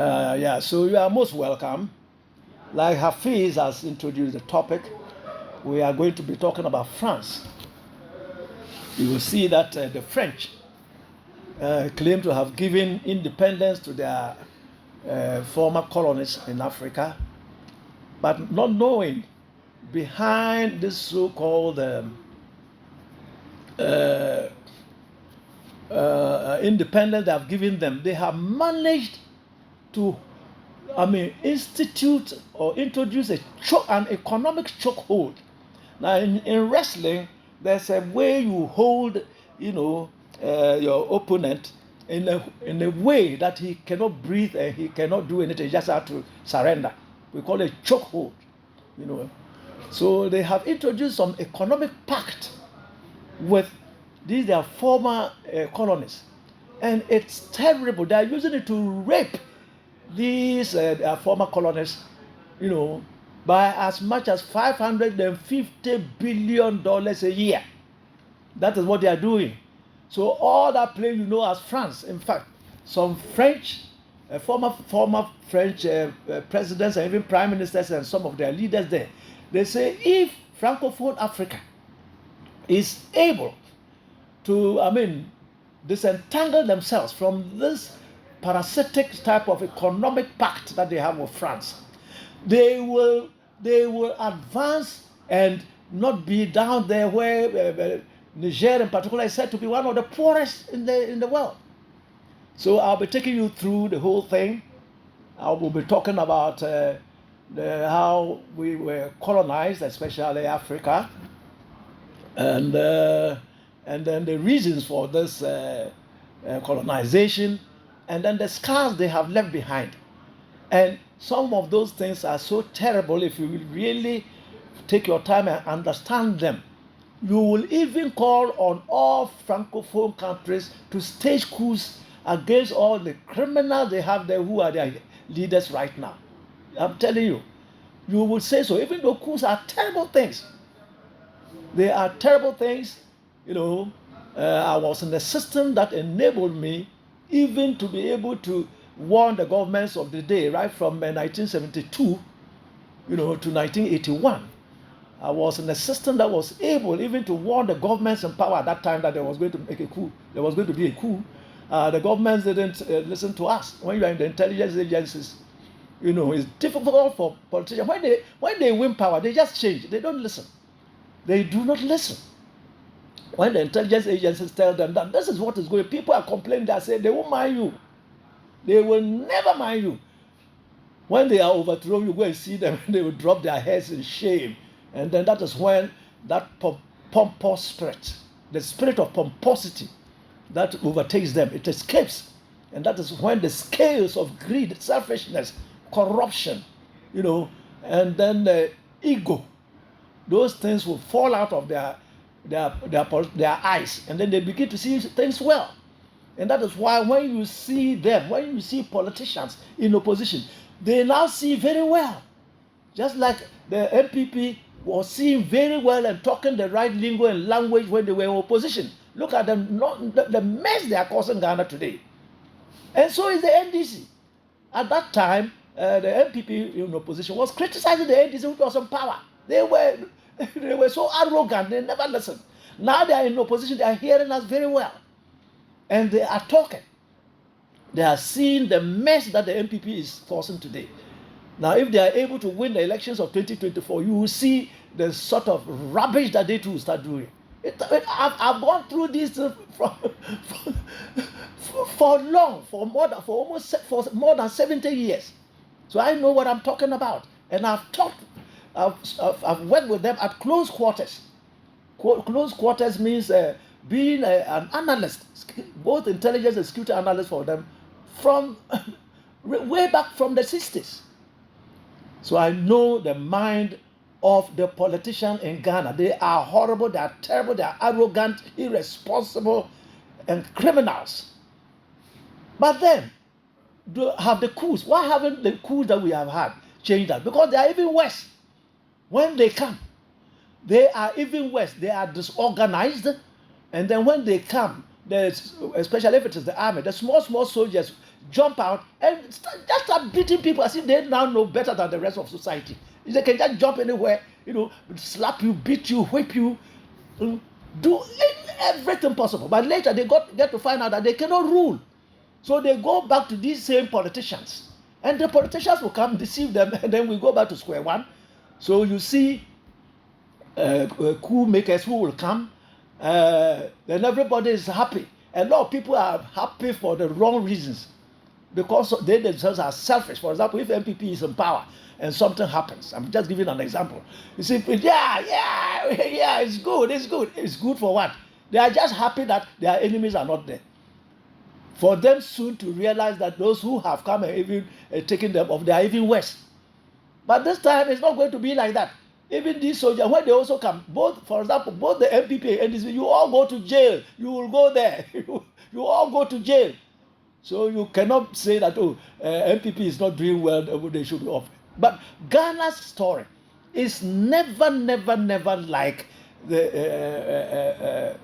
So you are most welcome. Like Hafiz has introduced the topic, we are going to be talking about France. You will see that the French claim to have given independence to their former colonies in Africa, but not knowing behind this so-called uh, independence they have given them, they have managed to institute or introduce an economic chokehold. Now, in wrestling, there's a way you hold, your opponent in a way that he cannot breathe and he cannot do anything. He just have to surrender. We call it chokehold, you know. So they have introduced some economic pact with these their former colonies, and it's terrible. They are using it to rape these former colonies, by as much as $550 billion a year. That is what they are doing. So all that place as France. In fact, some French, former French presidents and even prime ministers and some of their leaders there, they say if Francophone Africa is able to, disentangle themselves from this parasitic type of economic pact that they have with France, they will advance and not be down there where Niger in particular is said to be one of the poorest in the world. So I'll be taking you through the whole thing. I will be talking about how we were colonized, especially Africa, and then the reasons for this colonization, and then the scars they have left behind. And some of those things are so terrible. If you really take your time and understand them, you will even call on all Francophone countries to stage coups against all the criminals they have there who are their leaders right now. I'm telling you, you will say so, even though coups are terrible things. They are terrible things. I was in a system that enabled me even to be able to warn the governments of the day, right from 1972, to 1981. I was in a system that was able even to warn the governments in power at that time that there was going to make a coup. There was going to be a coup. The governments didn't listen to us. When you are in the intelligence agencies, it's difficult for politicians. When they win power, they just change. They don't listen. They do not listen. When the intelligence agencies tell them that this is what is going, people are complaining. They say they won't mind you. They will never mind you. When they are overthrown, you go and see them, they will drop their heads in shame. And then that is when that pompous spirit, the spirit of pomposity that overtakes them, it escapes. And that is when the scales of greed, selfishness, corruption, and then the ego, those things will fall out of their eyes, and then they begin to see things well. And that is why when you see politicians in opposition, they now see very well. Just like the MPP was seeing very well and talking the right lingo and language when they were in opposition. Look at them, the mess they are causing Ghana today. And so is the NDC. At that time, the MPP in opposition was criticizing the NDC, which was in power. They were so arrogant, they never listened. Now they are in opposition, they are hearing us very well. And they are talking. They are seeing the mess that the MPP is causing today. Now, if they are able to win the elections of 2024, you will see the sort of rubbish that they too start doing. I've gone through this for more than 70 years. So I know what I'm talking about. And I've worked with them at close quarters. Close quarters means being an analyst, both intelligence and security analyst for them, from way back from the 60s. So I know the mind of the politician in Ghana. They are horrible, they are terrible, they are arrogant, irresponsible, and criminals. But then, have the coups, why haven't the coups that we have had changed that? Because they are even worse. When they come, they are even worse. They are disorganized, and then when they come, especially if it is the army, the small soldiers, jump out and just start beating people as if they now know better than the rest of society. They can just jump anywhere, slap you, beat you, whip you, do everything possible. But later they get to find out that they cannot rule. So they go back to these same politicians. And the politicians will come, deceive them, and then we go back to square one. So you see coup makers who will come, then everybody is happy. A lot of people are happy for the wrong reasons because they themselves are selfish. For example, if MPP is in power and something happens, I'm just giving an example. You see, it's good for what? They are just happy that their enemies are not there. For them soon to realize that those who have come and even taken them off, they are even worse. But this time it's not going to be like that. Even these soldiers, when they also come, for example, both the MPP and NDC, you all go to jail. You will go there. You all go to jail. So you cannot say that, MPP is not doing well, they should be off. But Ghana's story is never like the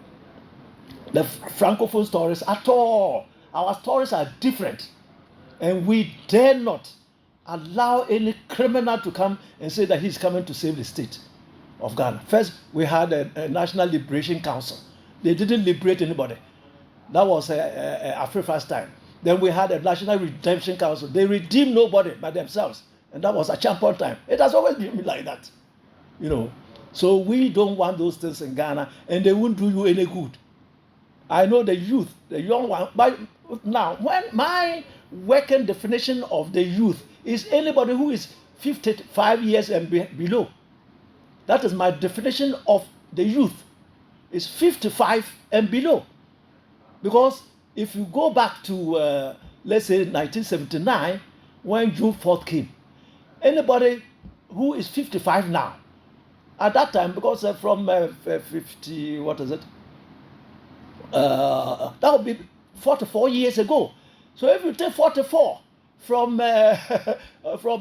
Francophone stories at all. Our stories are different. And we dare not allow any criminal to come and say that he's coming to save the state of Ghana. First, we had a National Liberation Council. They didn't liberate anybody. That was Afrifa's time. Then we had a National Redemption Council. They redeemed nobody by themselves. And that was a champion time. It has always been like that. So we don't want those things in Ghana, and they won't do you any good. I know the youth, the young one, but now, when my working definition of the youth is anybody who is 55 years and below. That is my definition of the youth. It's 55 and below. Because if you go back to, let's say, 1979, when June 4th came, anybody who is 55 now, at that time, because from 50, what is it? That would be 44 years ago. So if you take 44 from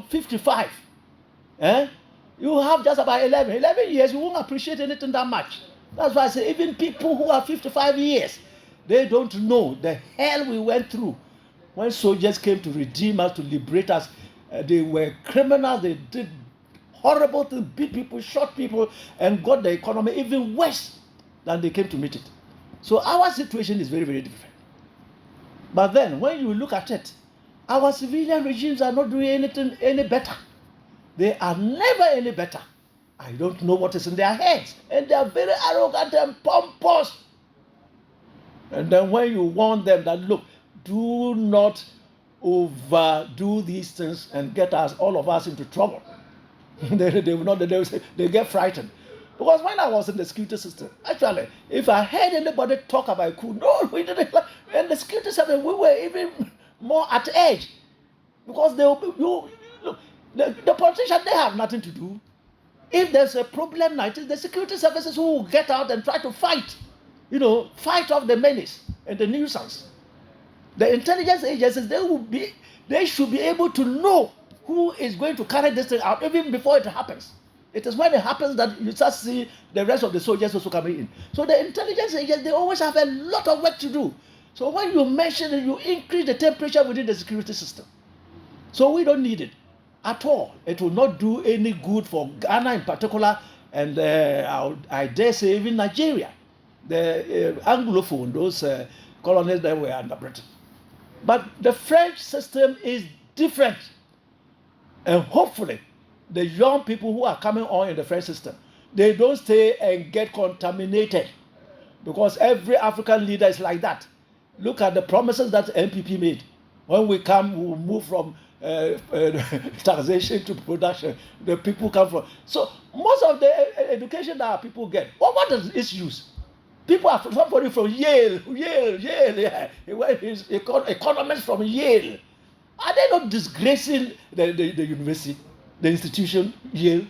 55, you have just about 11 years. You won't appreciate anything that much. That's why I say even people who are 55 years, they don't know the hell we went through when soldiers came to redeem us, to liberate us. They were criminals. They did horrible things, beat people, shot people, and got the economy even worse than they came to meet it. So our situation is very different. But then when you look at it, our civilian regimes are not doing anything any better. They are never any better. I don't know what is in their heads. And they are very arrogant and pompous. And then when you warn them that, look, do not overdo these things and get all of us into trouble. they will not, they get frightened. Because when I was in the security system, actually, if I heard anybody talk about coup, no, we didn't. In the security system, we were even more at edge. Because the politicians, they have nothing to do. If there's a problem, it is the security services who will get out and try to fight. Fight off the menace and the nuisance. The intelligence agencies, they should be able to know who is going to carry this thing out even before it happens. It is when it happens that you start seeing the rest of the soldiers also coming in. So the intelligence agents, they always have a lot of work to do. So when you mention it, you increase the temperature within the security system. So we don't need it at all. It will not do any good for Ghana in particular, and I dare say even Nigeria. The Anglophone, those colonies that were under Britain. But the French system is different. And hopefully, the young people who are coming on in the French system, they don't stay and get contaminated. Because every African leader is like that. Look at the promises that MPP made. When we come, we will move from taxation to production. The people come from. So most of the education that our people get, what does it use? People are somebody from Yale, yeah. Economists from Yale. Are they not disgracing the university, the institution, Yale?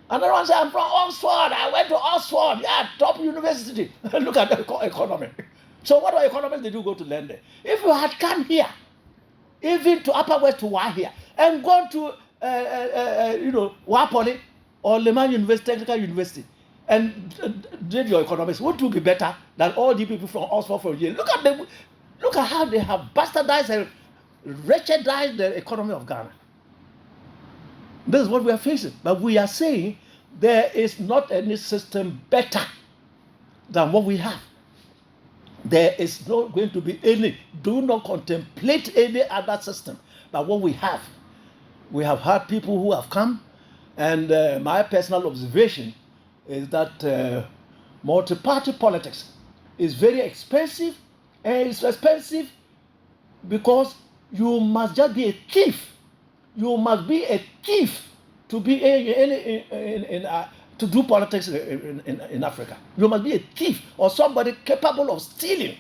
Another one says, I'm from Oxford. I went to Oxford. Yeah, top university. Look at the economy. So what economists did you go to learn there? If you had come here, even to Upper West to Wahia, and gone to Wapoli or Leman University, Technical University, and did your economics, wouldn't you be better than all the people from Oxford, from Yale? Look at how they have bastardized and wretchedize the economy of Ghana. This is what we are facing. But we are saying there is not any system better than what we have. There is not going to be any. Do not contemplate any other system but what we have. We have had people who have come, and my personal observation is that multi-party politics is very expensive, and it's expensive because you must just be a thief. You must be a thief to be to do politics in Africa. You must be a thief or somebody capable of stealing.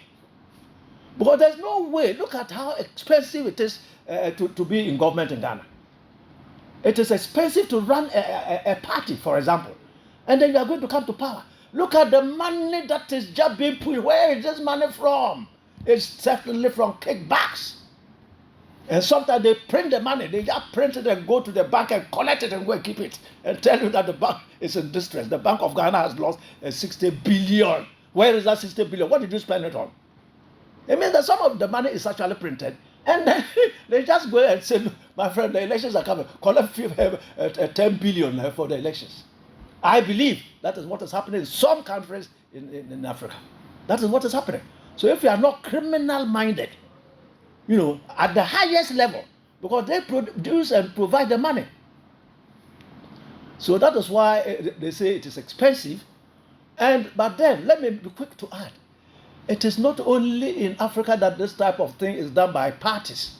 Because there's no way. Look at how expensive it is to be in government in Ghana. It is expensive to run a party, for example, and then you are going to come to power. Look at the money that is just being put. Where is this money from? It's certainly from kickbacks. And sometimes they print the money. They just print it and go to the bank and collect it and go and keep it and tell you that the bank is in distress. The Bank of Ghana has lost 60 billion. Where is that 60 billion? What did you spend it on? It means that some of the money is actually printed, and then they just go and say, my friend, the elections are coming. Collect 10 billion for the elections. I believe that is what is happening in some countries in Africa. That is what is happening. So if you are not criminal-minded, at the highest level, because they produce and provide the money. So that is why they say it is expensive. But then, let me be quick to add, it is not only in Africa that this type of thing is done by parties.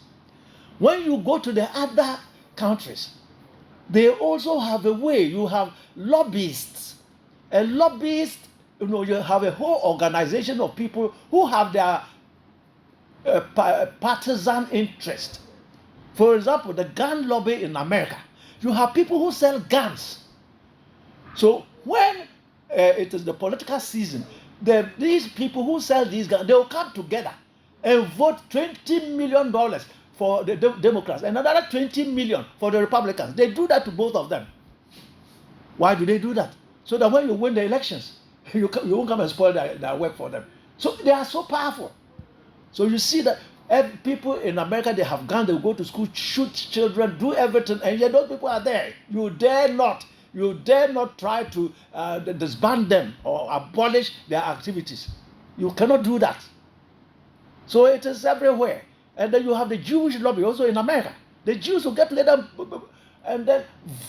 When you go to the other countries, they also have a way. You have lobbyists. A lobbyist, you have a whole organization of people who have their partisan interest. For example, the gun lobby in America. You have people who sell guns. So when it is the political season, these people who sell these guns, they will come together and vote $20 million for the Democrats and another $20 million for the Republicans. They do that to both of them. Why do they do that? So that when you win the elections, you won't come and spoil their work for them. So they are so powerful. So you see that people in America, they have guns, they go to school, shoot children, do everything, and yet those people are there. You dare not try to disband them or abolish their activities. You cannot do that. So it is everywhere. And then you have the Jewish lobby also in America. The Jews will get together and then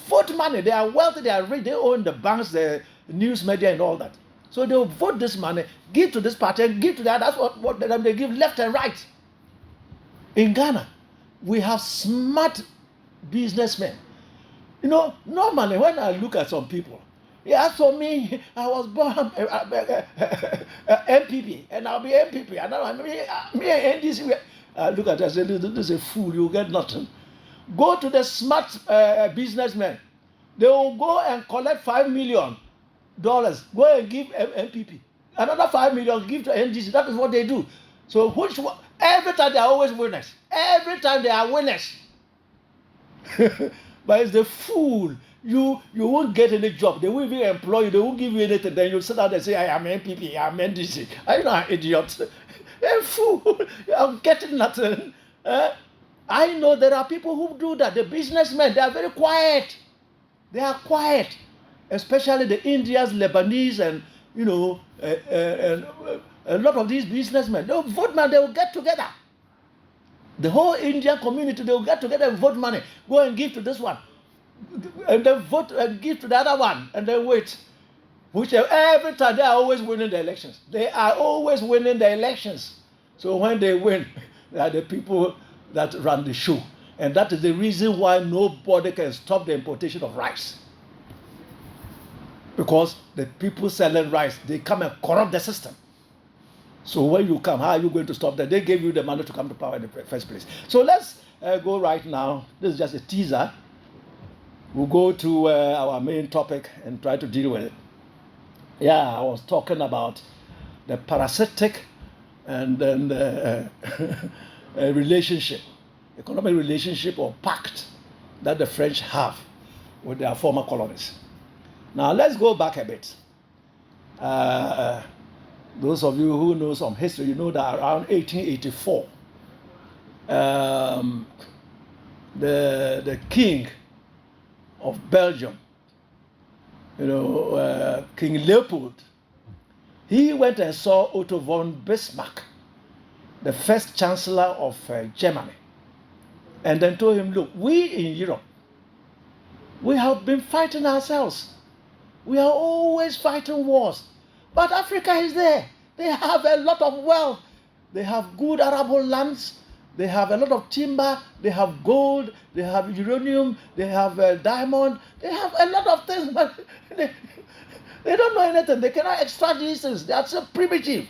vote money. They are wealthy, they are rich, they own the banks, the news media, and all that. So they will vote this money, give to this party, and give to that. That's what they give left and right. In Ghana, we have smart businessmen. Normally when I look at some people, as for me, I was born MPP, and I'll be MPP. And me and NDC, look at that, say, this is a fool, you get nothing. Go to the smart businessmen. They will go and collect $5 million. Go and give MPP. Another $5 million, give to NDC. That is what they do. So every time they are always winners. Every time they are winners. But it's the fool. You won't get any job. They won't even employ you. They won't give you anything. Then you sit down and say, I am MPP, I am NDC. Are you not an idiot? A fool. I'm getting nothing. I know there are people who do that. The businessmen, they are very quiet. They are quiet. Especially the Indians, Lebanese, and a lot of these businessmen. They'll vote money, they will get together. The whole Indian community, they will get together and vote money. Go and give to this one. And then vote and give to the other one. And then wait. Every time they are always winning the elections. They are always winning the elections. So when they win, they are the people that run the show. And that is the reason why nobody can stop the importation of rice. Because the people selling rice, they come and corrupt the system. So when you come, how are you going to stop that? They gave you the money to come to power in the first place. So let's go right now. This is just a teaser. We'll go to our main topic and try to deal with it. Yeah, I was talking about the parasitic and then the relationship, economic relationship or pact that the French have with their former colonies. Now let's go back a bit. Those of you who know some history, you know that around 1884, um, the king of Belgium, King Leopold, he went and saw Otto von Bismarck, the first chancellor of Germany, and then told him, look, we in Europe, we have been fighting ourselves. We are always fighting wars. But Africa is there. They have a lot of wealth. They have good arable lands. They have a lot of timber. They have gold. They have uranium. They have diamond. They have a lot of things, but they don't know anything. They cannot extract these things. They are so primitive.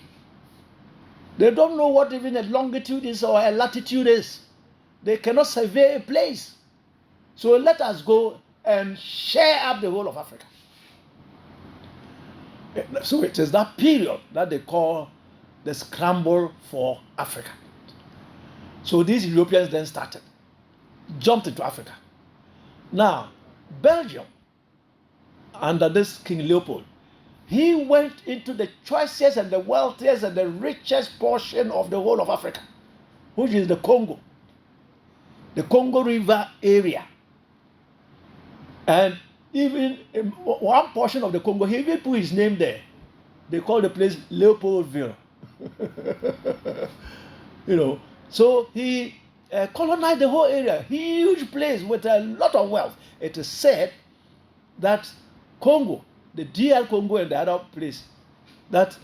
They don't know what even a longitude is or a latitude is. They cannot survey a place. So let us go and share up the whole of Africa. So it is that period that they call the scramble for Africa. So these Europeans then jumped into Africa. Now, Belgium, under this King Leopold, he went into the choicest and the wealthiest and the richest portion of the whole of Africa, which is the Congo River area. And even in one portion of the Congo, he even put his name there. They call the place Leopoldville. So he colonized the whole area, huge place with a lot of wealth. It is said that Congo, the DR Congo and the other place, that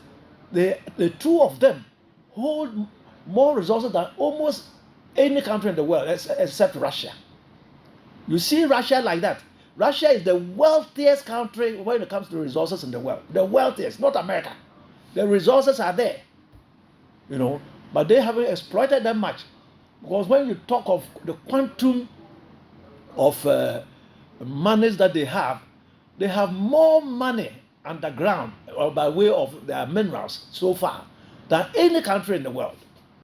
the two of them hold more resources than almost any country in the world except Russia. You see Russia like that. Russia is the wealthiest country when it comes to resources in the world. The wealthiest, not America. The resources are there, but they haven't exploited them much. Because when you talk of the quantum of monies that they have more money underground or by way of their minerals so far than any country in the world.